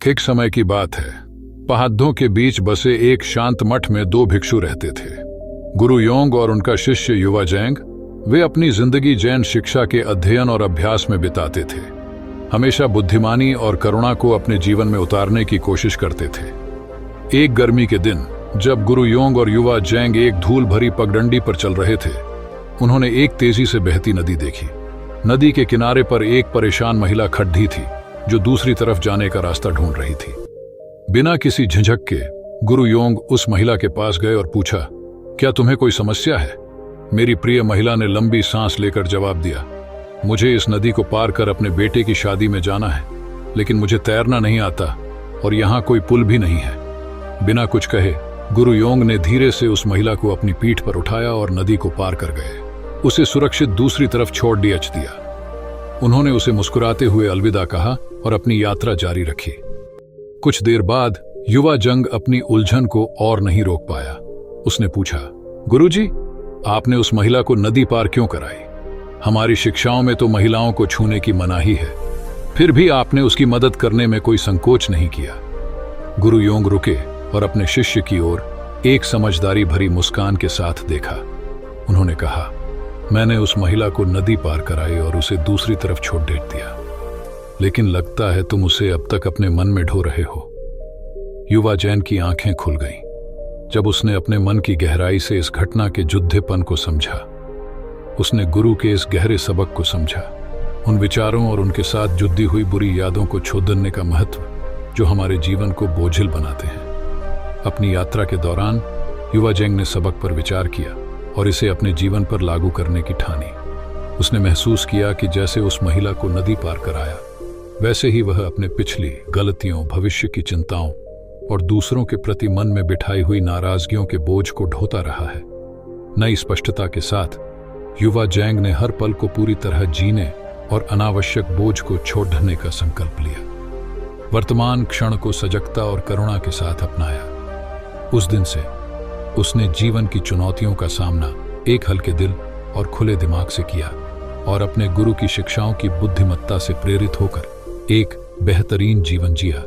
एक समय की बात है। पहाड़ों के बीच बसे एक शांत मठ में दो भिक्षु रहते थे, गुरु योंग और उनका शिष्य युवा जैंग। वे अपनी जिंदगी जैन शिक्षा के अध्ययन और अभ्यास में बिताते थे, हमेशा बुद्धिमानी और करुणा को अपने जीवन में उतारने की कोशिश करते थे। एक गर्मी के दिन जब गुरु योंग और युवा जैंग एक धूल भरी पगडंडी पर चल रहे थे, उन्होंने एक तेजी से बहती नदी देखी। नदी के किनारे पर एक परेशान महिला खड़ी थी जो दूसरी तरफ जाने का रास्ता ढूंढ रही थी। बिना किसी झिझक के गुरु योंग उस महिला के पास गए और पूछा, क्या तुम्हें कोई समस्या है? मेरी प्रिय महिला ने लंबी सांस लेकर जवाब दिया, मुझे इस नदी को पार कर अपने बेटे की शादी में जाना है, लेकिन मुझे तैरना नहीं आता और यहाँ कोई पुल भी नहीं है। बिना कुछ कहे गुरु योंग ने धीरे से उस महिला को अपनी पीठ पर उठाया और नदी को पार कर गए। उसे सुरक्षित दूसरी तरफ छोड़ दिया। उन्होंने उसे मुस्कुराते हुए अलविदा कहा और अपनी यात्रा जारी रखी। कुछ देर बाद युवा जंग अपनी उलझन को और नहीं रोक पाया। उसने पूछा, गुरुजी, आपने उस महिला को नदी पार क्यों कराई? हमारी शिक्षाओं में तो महिलाओं को छूने की मनाही है, फिर भी आपने उसकी मदद करने में कोई संकोच नहीं किया। गुरु योंग रुके और अपने शिष्य की ओर एक समझदारी भरी मुस्कान के साथ देखा। उन्होंने कहा, मैंने उस महिला को नदी पार कराई और उसे दूसरी तरफ छोड़ दिया, लेकिन लगता है तुम उसे अब तक अपने मन में ढो रहे हो। युवा जैन की आंखें खुल गईं जब उसने अपने मन की गहराई से इस घटना के जुद्धेपन को समझा। उसने गुरु के इस गहरे सबक को समझा, उन विचारों और उनके साथ जुड़ी हुई बुरी यादों को छोड़ने का महत्व जो हमारे जीवन को बोझिल बनाते हैं। अपनी यात्रा के दौरान युवा जैंग ने सबक पर विचार किया और इसे अपने जीवन पर लागू करने की ठानी। उसने महसूस किया कि जैसे उस महिला को नदी पार कराया, वैसे ही वह अपने पिछली गलतियों, भविष्य की चिंताओं और दूसरों के प्रति मन में बिठाई हुई नाराजगियों के बोझ को ढोता रहा है। नई स्पष्टता के साथ युवा जैंग ने हर पल को पूरी तरह जीने और अनावश्यक बोझ को छोड़ने का संकल्प लिया। वर्तमान क्षण को सजगता और करुणा के साथ अपनाया। उस दिन से उसने जीवन की चुनौतियों का सामना एक हल्के दिल और खुले दिमाग से किया और अपने गुरु की शिक्षाओं की बुद्धिमत्ता से प्रेरित होकर एक बेहतरीन जीवन जिया।